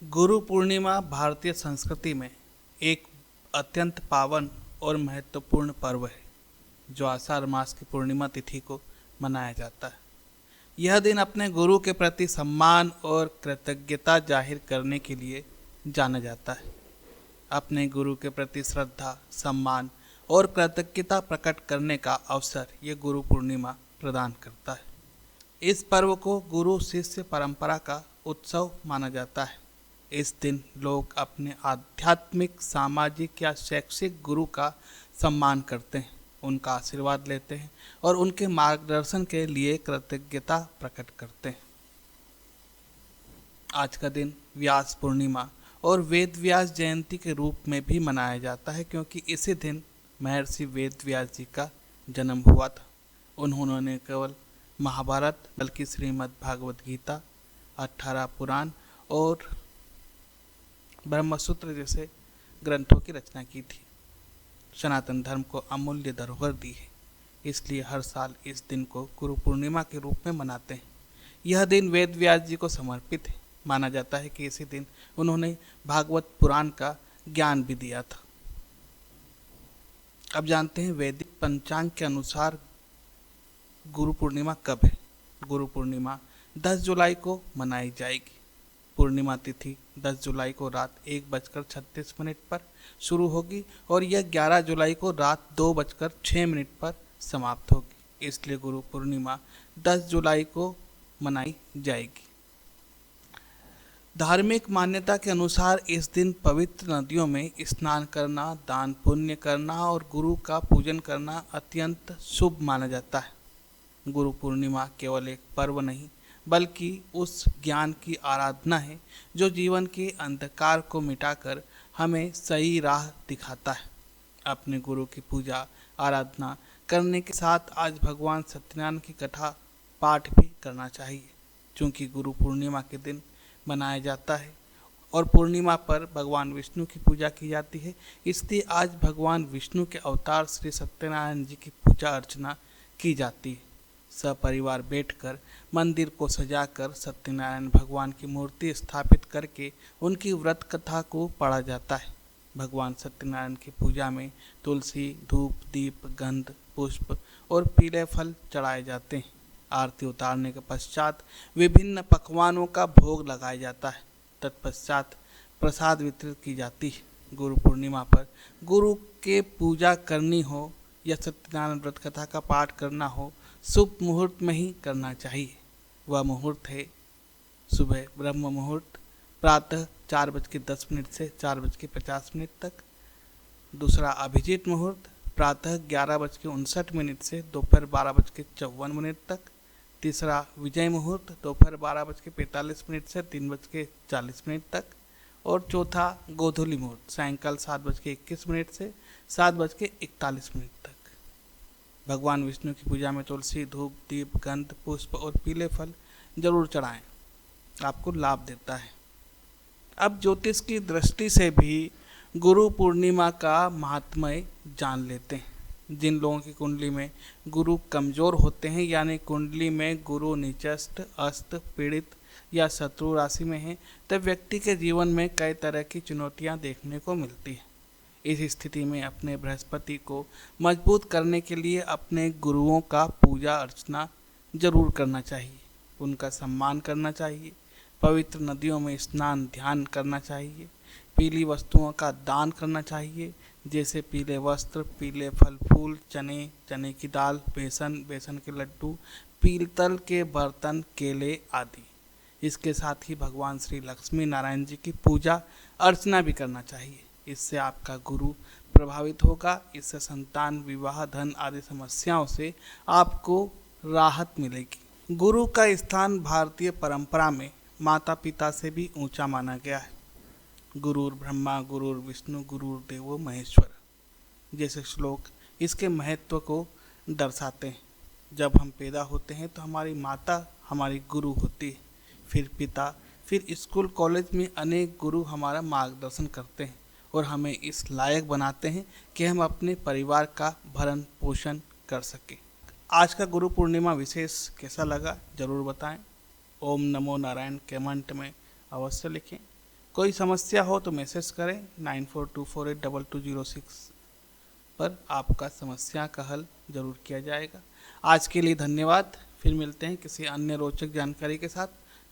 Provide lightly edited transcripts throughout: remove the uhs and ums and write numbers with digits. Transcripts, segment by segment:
गुरु पूर्णिमा भारतीय संस्कृति में एक अत्यंत पावन और महत्वपूर्ण पर्व है जो आषाढ़ मास की पूर्णिमा तिथि को मनाया जाता है। यह दिन अपने गुरु के प्रति सम्मान और कृतज्ञता जाहिर करने के लिए जाना जाता है। अपने गुरु के प्रति श्रद्धा, सम्मान और कृतज्ञता प्रकट करने का अवसर ये गुरु पूर्णिमा प्रदान करता है। इस पर्व को गुरु शिष्य परंपरा का उत्सव माना जाता है। इस दिन लोग अपने आध्यात्मिक, सामाजिक या शैक्षिक गुरु का सम्मान करते हैं, उनका आशीर्वाद लेते हैं और उनके मार्गदर्शन के लिए कृतज्ञता प्रकट करते हैं। आज का दिन व्यास पूर्णिमा और वेद व्यास जयंती के रूप में भी मनाया जाता है, क्योंकि इसी दिन महर्षि वेद व्यास जी का जन्म हुआ था। उन्होंने केवल महाभारत बल्कि श्रीमद् भागवत गीता, 18 पुराण और ब्रह्मसूत्र जैसे ग्रंथों की रचना की थी। सनातन धर्म को अमूल्य धरोहर दी है, इसलिए हर साल इस दिन को गुरु पूर्णिमा के रूप में मनाते हैं। यह दिन वेद व्यास जी को समर्पित है। माना जाता है कि इसी दिन उन्होंने भागवत पुराण का ज्ञान भी दिया था। अब जानते हैं वैदिक पंचांग के अनुसार गुरु पूर्णिमा कब है। गुरु पूर्णिमा 10 जुलाई को मनाई जाएगी। पूर्णिमा तिथि 10 जुलाई को रात 1:36 पर शुरू होगी और यह 11 जुलाई को रात 2:06 पर समाप्त होगी। इसलिए गुरु पूर्णिमा 10 जुलाई को मनाई जाएगी। धार्मिक मान्यता के अनुसार इस दिन पवित्र नदियों में स्नान करना, दान पुण्य करना और गुरु का पूजन करना अत्यंत शुभ माना जाता है। गुरु पूर्णिमा केवल एक पर्व नहीं बल्कि उस ज्ञान की आराधना है जो जीवन के अंधकार को मिटाकर हमें सही राह दिखाता है। अपने गुरु की पूजा आराधना करने के साथ आज भगवान सत्यनारायण की कथा पाठ भी करना चाहिए, क्योंकि गुरु पूर्णिमा के दिन मनाया जाता है और पूर्णिमा पर भगवान विष्णु की पूजा की जाती है। इसलिए आज भगवान विष्णु के अवतार श्री सत्यनारायण जी की पूजा अर्चना की जाती है। सपरिवार बैठकर मंदिर को सजाकर सत्यनारायण भगवान की मूर्ति स्थापित करके उनकी व्रत कथा को पढ़ा जाता है। भगवान सत्यनारायण की पूजा में तुलसी, धूप, दीप, गंध, पुष्प और पीले फल चढ़ाए जाते हैं। आरती उतारने के पश्चात विभिन्न पकवानों का भोग लगाया जाता है। तत्पश्चात प्रसाद वितरित की जाती है। गुरु पूर्णिमा पर गुरु के पूजा करनी हो या सत्यनारायण व्रत कथा का पाठ करना हो, शुभ मुहूर्त में ही करना चाहिए। वह मुहूर्त है सुबह ब्रह्म मुहूर्त, प्रातः 4:10 से 4:50 तक। दूसरा अभिजीत मुहूर्त, प्रातः 11:59 से दोपहर 12:54 तक। तीसरा विजय मुहूर्त, दोपहर 12:45 से 3:40 तक। और चौथा गोधूली मुहूर्त, सायंकाल 7:21 से 7:41 तक। भगवान विष्णु की पूजा में तुलसी, धूप, दीप, गंध, पुष्प और पीले फल जरूर चढ़ाएं, आपको लाभ देता है। अब ज्योतिष की दृष्टि से भी गुरु पूर्णिमा का महात्म्य जान लेते हैं। जिन लोगों की कुंडली में गुरु कमजोर होते हैं, यानी कुंडली में गुरु नीचस्थ, अस्त, पीड़ित या शत्रु राशि में है, तब व्यक्ति के जीवन में कई तरह की चुनौतियां देखने को मिलती है। इस स्थिति में अपने बृहस्पति को मजबूत करने के लिए अपने गुरुओं का पूजा अर्चना जरूर करना चाहिए, उनका सम्मान करना चाहिए, पवित्र नदियों में स्नान ध्यान करना चाहिए, पीली वस्तुओं का दान करना चाहिए, जैसे पीले वस्त्र, पीले फल फूल, चने, चने की दाल, बेसन, बेसन के लड्डू, पीतल के बर्तन, केले आदि। इसके साथ ही भगवान श्री लक्ष्मी नारायण जी की पूजा अर्चना भी करना चाहिए। इससे आपका गुरु प्रभावित होगा। इससे संतान, विवाह, धन आदि समस्याओं से आपको राहत मिलेगी। गुरु का स्थान भारतीय परंपरा में माता पिता से भी ऊंचा माना गया है। गुरुर् ब्रह्मा गुरुर् विष्णु गुरुर्देवो महेश्वर जैसे श्लोक इसके महत्व को दर्शाते हैं। जब हम पैदा होते हैं तो हमारी माता हमारी गुरु होती है, फिर पिता, फिर स्कूल कॉलेज में अनेक गुरु हमारा मार्गदर्शन करते हैं और हमें इस लायक बनाते हैं कि हम अपने परिवार का भरण पोषण कर सकें। आज का गुरु पूर्णिमा विशेष कैसा लगा जरूर बताएं। ओम नमो नारायण कमेंट में अवश्य लिखें। कोई समस्या हो तो मैसेज करें 9424822006 पर, आपका समस्या का हल जरूर किया जाएगा। आज के लिए धन्यवाद। फिर मिलते हैं किसी अन्य रोचक जानकारी के साथ।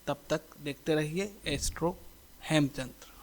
तब तक देखते रहिए एस्ट्रो हेमचंद्र।